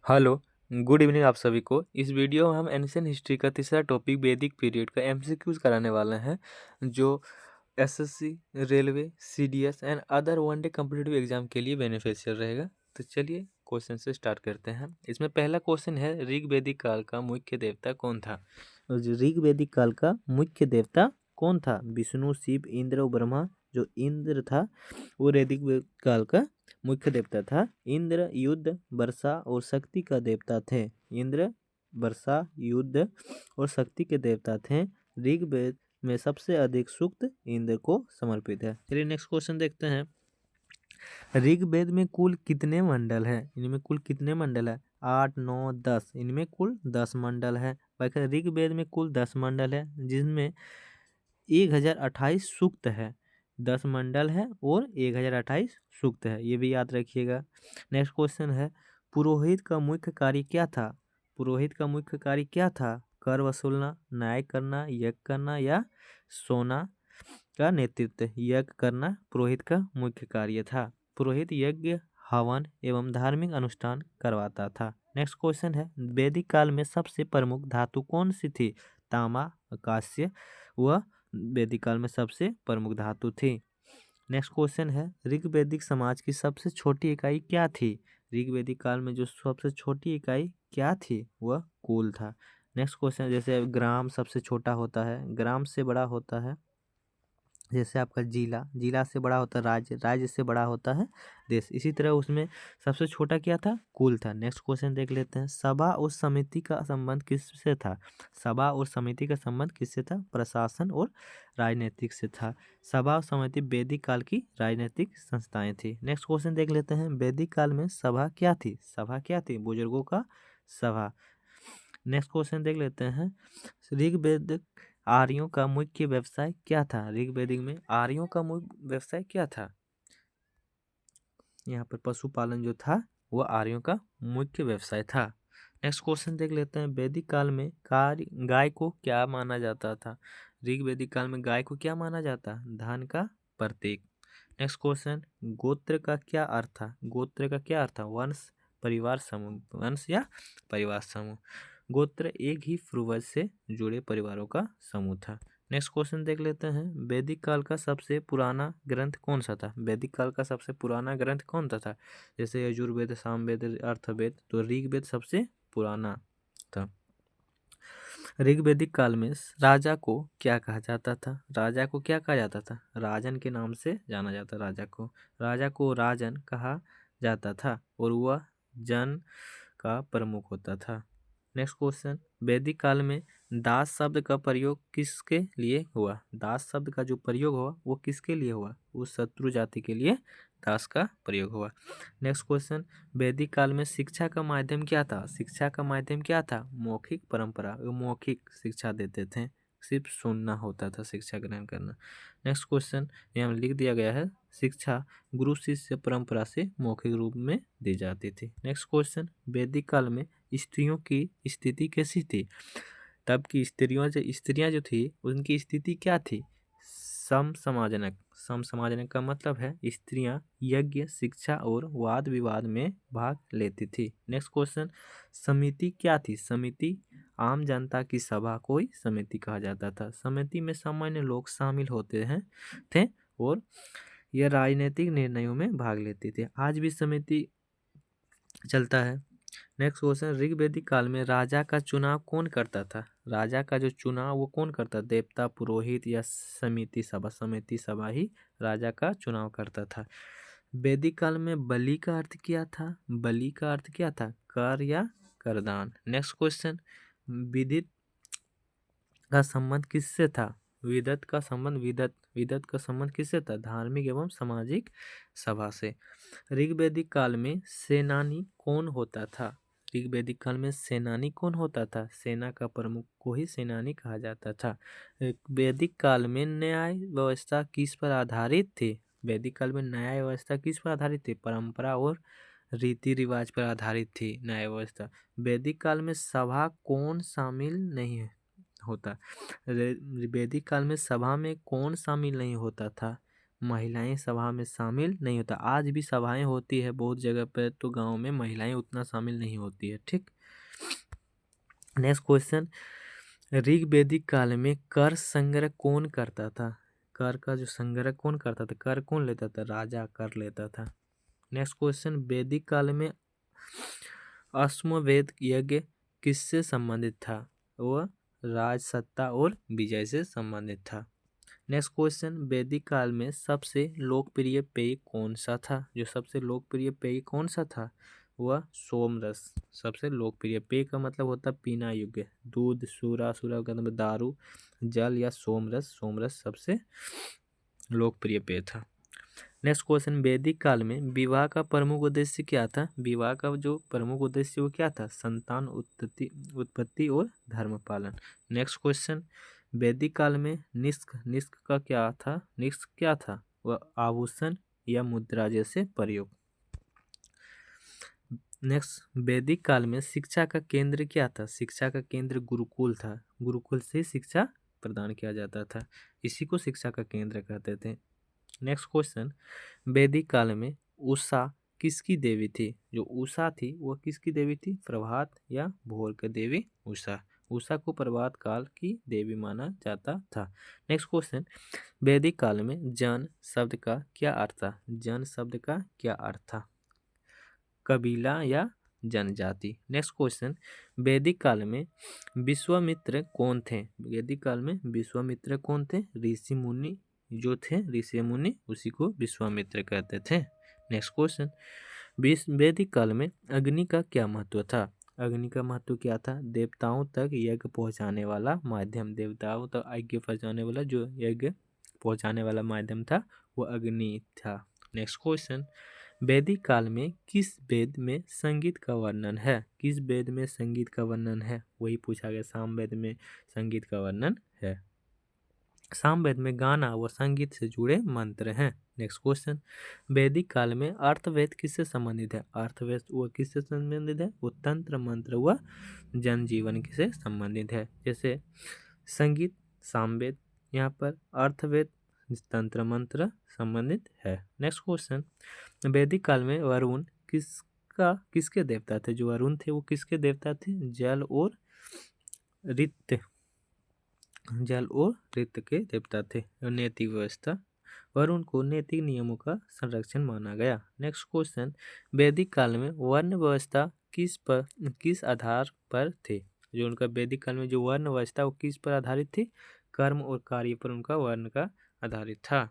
Hello, good evening आप सभी को। इस वीडियो में हम एंशिएंट हिस्ट्री का तीसरा टॉपिक वैदिक पीरियड का एमसीक्यूज कराने वाले हैं, जो SSC, railway, CDS and other one day competitive exam के लिए बेनिफिशियल रहेगा। तो चलिए क्वेश्चन से स्टार्ट करते हैं। इसमें पहला क्वेश्चन है, ऋग वैदिक काल का मुख्य देवता कौन था? और जो ऋग वैदिक काल का मुख्य देवता कौन था? विष्णु, शिव, इंद्र और ब्रह्मा। जो इंद्र था वो वैदिक काल का मुख्य देवता था। इंद्र युद्ध, वर्षा और शक्ति का देवता थे। इंद्र वर्षा, युद्ध और शक्ति के देवता थे। ऋग्वेद में सबसे अधिक सूक्त इंद्र को समर्पित है। चलिए नेक्स्ट क्वेश्चन देखते हैं। ऋग्वेद में कुल कितने मंडल हैं? इनमें कुल कितने मंडल है? 8, 9, 10। इनमें कुल 10 मंडल है। ऋग्वेद में कुल 10 मंडल है, जिसमें 1028 सूक्त है। 10 मंडल है और 1028 सूक्त है, ये भी याद रखिएगा। नेक्स्ट क्वेश्चन है, पुरोहित का मुख्य कार्य क्या था? पुरोहित का मुख्य कार्य क्या था? कर वसूलना, न्याय करना, यज्ञ करना या सोना का नेतृत्व। यज्ञ करना पुरोहित का मुख्य कार्य था। पुरोहित यज्ञ, हवन एवं धार्मिक अनुष्ठान करवाता था। नेक्स्ट क्वेश्चन है, वैदिक काल में सबसे प्रमुख धातु कौन सी थी? तांबा, आकाश्य व वैदिक काल में सबसे प्रमुख धातु थी। नेक्स्ट क्वेश्चन है, ऋग्वैदिक समाज की सबसे छोटी इकाई क्या थी? ऋग्वैदिक काल में जो सबसे छोटी इकाई क्या थी? वह कुल था। नेक्स्ट क्वेश्चन, जैसे ग्राम सबसे छोटा होता है, ग्राम से बड़ा होता है जैसे आपका जिला, जिला से बड़ा होता है राज्य, राज्य से बड़ा होता है देश। इसी तरह उसमें सबसे छोटा क्या था? कुल था। नेक्स्ट क्वेश्चन देख लेते हैं, सभा और समिति का संबंध किससे था? सभा और समिति का संबंध किससे था? प्रशासन और राजनीतिक से था। सभा और समिति वैदिक काल की राजनीतिक संस्थाएं थी। नेक्स्ट क्वेश्चन देख लेते हैं, वैदिक काल में सभा क्या थी? सभा क्या थी? बुजुर्गों का सभा। नेक्स्ट क्वेश्चन देख लेते हैं, ऋग्वेद आर्यों का मुख्य व्यवसाय क्या था? ऋग्वेदिक में आर्यों का मुख्य व्यवसाय क्या था? यहाँ पर पशुपालन जो था वो आर्यों का मुख्य व्यवसाय था। नेक्स्ट क्वेश्चन देख लेते हैं, वैदिक काल में गाय को क्या माना जाता था? ऋग्वेदिक काल में गाय को क्या माना जाता? धन का प्रतीक। नेक्स्ट क्वेश्चन, गोत्र का क्या अर्थ था? गोत्र का क्या अर्थ था? वंश, परिवार, समूह। वंश या परिवार समूह। गोत्र एक ही पूर्वज से जुड़े परिवारों का समूह था। नेक्स्ट क्वेश्चन देख लेते हैं, वैदिक काल का सबसे पुराना ग्रंथ कौन सा था? वैदिक काल का सबसे पुराना ग्रंथ कौन सा था? जैसे यजुर्वेद, सामवेद, अर्थवेद। तो ऋग्वेद सबसे पुराना था। ऋग्वैदिक काल में राजा को क्या कहा जाता था? राजा को क्या कहा जाता था? राजन के नाम से जाना जाता राजा को। राजा को राजन कहा जाता था और वह जन का प्रमुख होता था। नेक्स्ट क्वेश्चन, वैदिक काल में दास शब्द का प्रयोग किसके लिए हुआ? दास शब्द का जो प्रयोग हुआ वो किसके लिए हुआ? उस शत्रु जाति के लिए दास का प्रयोग हुआ। नेक्स्ट क्वेश्चन, वैदिक काल में शिक्षा का माध्यम क्या था? शिक्षा का माध्यम क्या था? मौखिक परंपरा। वो मौखिक शिक्षा देते थे, सिर्फ सुनना होता था, शिक्षा ग्रहण करना। नेक्स्ट क्वेश्चन यहाँ लिख दिया गया है, शिक्षा गुरु शिष्य परंपरा से मौखिक रूप में दी जाती थी। नेक्स्ट क्वेश्चन, वैदिक काल में स्त्रियों की स्थिति कैसी थी? तब की स्त्रियां जो थी उनकी स्थिति क्या थी? समसमाजनक। समसमाजनक का मतलब है स्त्रियां यज्ञ, शिक्षा और वाद विवाद में भाग लेती थी। नेक्स्ट क्वेश्चन, समिति क्या थी? समिति आम जनता की सभा को ही समिति कहा जाता था। समिति में सामान्य लोग शामिल होते हैं थे और यह राजनीतिक निर्णयों में भाग लेती थी। आज भी समिति चलता है। नेक्स्ट क्वेश्चन, ऋग्वैदिक काल में राजा का चुनाव कौन करता था? राजा का जो चुनाव वो कौन करता? देवता, पुरोहित या समिति सभा? समिति सभा ही राजा का चुनाव करता था। वैदिक काल में बलि का अर्थ क्या था? बलि का अर्थ क्या था? कर या करदान। नेक्स्ट क्वेश्चन, विदित का संबंध किससे था? विदत का संबंध विदत का संबंध किससे था? धार्मिक एवं सामाजिक सभा से। ऋग्वैदिक काल में सेनानी कौन होता था? ऋग्वैदिक काल में सेनानी कौन होता था? सेना का प्रमुख को ही सेनानी कहा जाता था। वैदिक काल में न्याय व्यवस्था किस पर आधारित थी? वैदिक काल में न्याय व्यवस्था किस पर आधारित थी? परंपरा और रीति रिवाज पर आधारित थी न्याय व्यवस्था। वैदिक काल में सभा कौन शामिल नहीं होता? वैदिक काल में सभा में कौन शामिल नहीं होता था? महिलाएं सभा में शामिल नहीं होता। आज भी सभाएं होती है बहुत जगह पर, तो गांव में महिलाएं उतना शामिल नहीं होती है। ठीक। नेक्स्ट क्वेश्चन, ऋग्वेदिक काल में कर संग्रह कौन करता था? कर का जो संग्रह कौन करता था? कर कौन लेता था? राजा कर लेता था। नेक्स्ट क्वेश्चन, वैदिक काल में अश्वमेध यज्ञ किससे संबंधित था? वह राजसत्ता और विजय से संबंधित था। नेक्स्ट क्वेश्चन, वैदिक काल में सबसे लोकप्रिय पेय कौन सा था? जो सबसे लोकप्रिय पेय कौन सा था? वह सोमरस। सबसे लोकप्रिय पेय का मतलब होता है पीना योग्य। दूध, सूरा, सूरा का मतलब दारू, जल या सोमरस। सोमरस सबसे लोकप्रिय पेय था। नेक्स्ट क्वेश्चन, वैदिक काल में विवाह का प्रमुख उद्देश्य क्या था? विवाह का जो प्रमुख उद्देश्य वो क्या था? संतान उत्पत्ति और धर्म पालन। नेक्स्ट क्वेश्चन, वैदिक काल में निष्क, निष्क का क्या था? निष्क क्या था? वह आभूषण या मुद्रा जैसे प्रयोग। नेक्स्ट, वैदिक काल में शिक्षा का केंद्र क्या था? शिक्षा का केंद्र गुरुकुल था। गुरुकुल से शिक्षा प्रदान किया जाता था, इसी को शिक्षा का केंद्र कहते थे। नेक्स्ट क्वेश्चन, वैदिक काल में उषा किसकी देवी थी? जो उषा थी वह किसकी देवी थी? प्रभात या भोर की देवी उषा। उषा को प्रभात काल की देवी माना जाता था। नेक्स्ट क्वेश्चन, वैदिक काल में जन शब्द का क्या अर्थ था? जन शब्द का क्या अर्थ था? कबीला या जनजाति। नेक्स्ट क्वेश्चन, वैदिक काल में विश्वामित्र कौन थे? वैदिक काल में विश्वामित्र कौन थे? ऋषि मुनि जो थे, ऋषि मुनि, उसी को विश्वामित्र कहते थे। नेक्स्ट क्वेश्चन, वैदिक काल में अग्नि का क्या महत्व था? अग्नि का महत्व क्या था? देवताओं तक यज्ञ पहुंचाने वाला माध्यम। देवताओं तक यज्ञ पहुंचाने वाला जो यज्ञ पहुंचाने वाला माध्यम था वो अग्नि था। नेक्स्ट क्वेश्चन, वैदिक काल में किस वेद में संगीत का वर्णन है? किस वेद में संगीत का वर्णन है? वही पूछा गया, सामवेद में संगीत का वर्णन है। सामवेद में गाना व संगीत से जुड़े मंत्र हैं। नेक्स्ट क्वेश्चन, वैदिक काल में अर्थवेद किससे संबंधित है? अर्थवेद वो किससे संबंधित है? वो तंत्र मंत्र व जनजीवन से संबंधित है। जैसे संगीत सामवेद, यहाँ पर अर्थवेद तंत्र मंत्र संबंधित है। नेक्स्ट क्वेश्चन, वैदिक काल में वरुण किसके देवता थे? जो वरुण थे वो किसके देवता थे? जल और ऋत, जल और ऋत के देवता थे। नैतिक व्यवस्था, वरुण को नैतिक नियमों का संरक्षण माना गया। नेक्स्ट क्वेश्चन, वैदिक काल में वर्ण व्यवस्था किस आधार पर थे? जो उनका वैदिक काल में जो वर्ण व्यवस्था वो किस पर आधारित थी? कर्म और कार्य पर उनका वर्ण का आधारित था।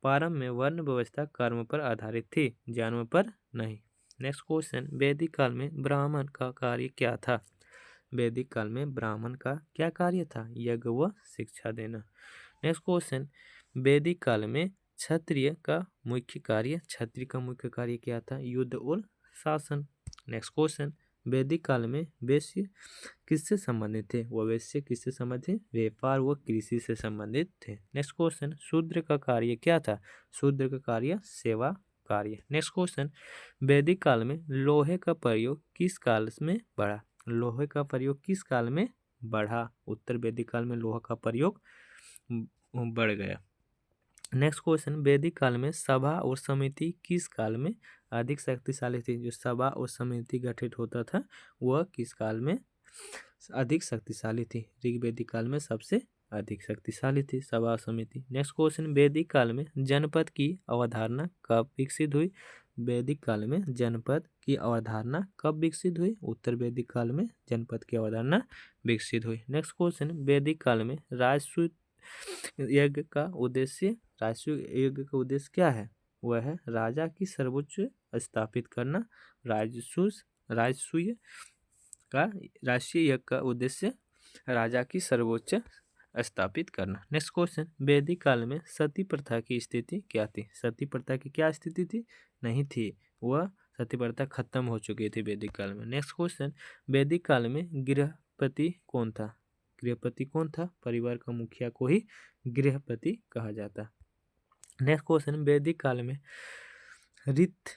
प्रारंभ में वर्ण व्यवस्था कर्म पर आधारित थी, जन्म पर नहीं। नेक्स्ट क्वेश्चन, वैदिक काल में ब्राह्मण का कार्य क्या था? वैदिक काल में ब्राह्मण का क्या कार्य था? यज्ञ व शिक्षा देना। नेक्स्ट क्वेश्चन, वैदिक काल में क्षत्रिय का मुख्य कार्य, क्षत्रिय का मुख्य कार्य क्या था? युद्ध और शासन। नेक्स्ट क्वेश्चन, वैदिक काल में वैश्य किससे संबंधित थे? वह वैश्य किससे संबंधित थे? व्यापार व कृषि से संबंधित थे। नेक्स्ट क्वेश्चन, शूद्र का कार्य क्या था? शूद्र का कार्य सेवा कार्य। नेक्स्ट क्वेश्चन, वैदिक काल में लोहे का प्रयोग किस काल में बढ़ा? लोहे का प्रयोग किस काल में बढ़ा? उत्तर वैदिक काल में लोहा का प्रयोग बढ़ गया। नेक्स्ट क्वेश्चन, वैदिक काल में सभा और समिति किस काल में अधिक शक्तिशाली थी? जो सभा और समिति गठित होता था वह किस काल में अधिक शक्तिशाली थी? ऋग्वेदिक काल में सबसे अधिक शक्तिशाली थी सभा समिति। नेक्स्ट क्वेश्चन, वैदिक काल में जनपद की अवधारणा कब विकसित हुई? वैदिक काल में जनपद की अवधारणा कब विकसित हुई? उत्तर वैदिक काल में जनपद की अवधारणा विकसित हुई। नेक्स्ट क्वेश्चन, वैदिक काल में राजसूय यज्ञ का उद्देश्य, राजसूय यज्ञ का उद्देश्य क्या है? वह है राजा की सर्वोच्च स्थापित करना। राजसूय का राष्ट्रीय यज्ञ का उद्देश्य राजा की सर्वोच्च स्थापित करना। नेक्स्ट क्वेश्चन, वैदिक काल में सती प्रथा की स्थिति क्या थी? सती प्रथा की क्या स्थिति थी? नहीं थी, वह सती प्रथा खत्म हो चुकी थी वैदिक काल में। नेक्स्ट क्वेश्चन, वैदिक काल में गृहपति कौन था? गृहपति कौन था? परिवार का मुखिया को ही गृहपति कहा जाता। नेक्स्ट क्वेश्चन, वैदिक काल में ऋत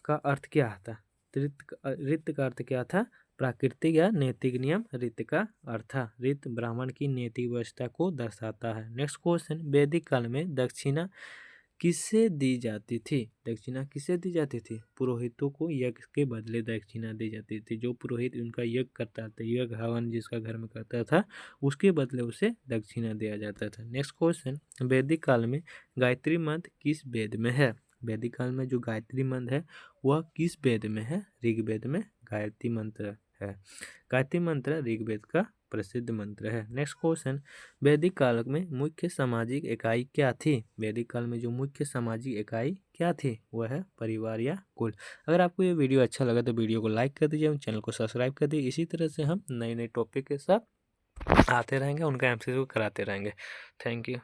का अर्थ क्या था? ऋत का अर्थ क्या था? प्राकृतिक या नैतिक नियम ऋत का अर्थ था। ऋत ब्राह्मण की नैतिक व्यवस्था को दर्शाता है। नेक्स्ट क्वेश्चन, वैदिक काल में दक्षिणा किसे दी जाती थी? दक्षिणा किसे दी जाती थी? पुरोहितों को यज्ञ के बदले दक्षिणा दी जाती थी। जो पुरोहित उनका यज्ञ करता था, यज्ञ हवन जिसका घर में करता था, उसके बदले उसे दक्षिणा दिया जाता था। नेक्स्ट क्वेश्चन, वैदिक काल में गायत्री मंत्र किस वेद में है? वैदिक काल में जो गायत्री मंत्र है वह किस वेद में है? ऋग्वेद में गायत्री मंत्र है। गायत्री मंत्र ऋग्वेद का प्रसिद्ध मंत्र है। नेक्स्ट क्वेश्चन, वैदिक काल में मुख्य सामाजिक इकाई क्या थी? वैदिक काल में जो मुख्य सामाजिक इकाई क्या थी वह है परिवार या कुल। अगर आपको ये वीडियो अच्छा लगा तो वीडियो को लाइक कर दीजिए, चैनल को सब्सक्राइब कर दीजिए। इसी तरह से हम नए नए टॉपिक के साथ आते रहेंगे, उनका एमसीक्यू कराते रहेंगे। Thank you.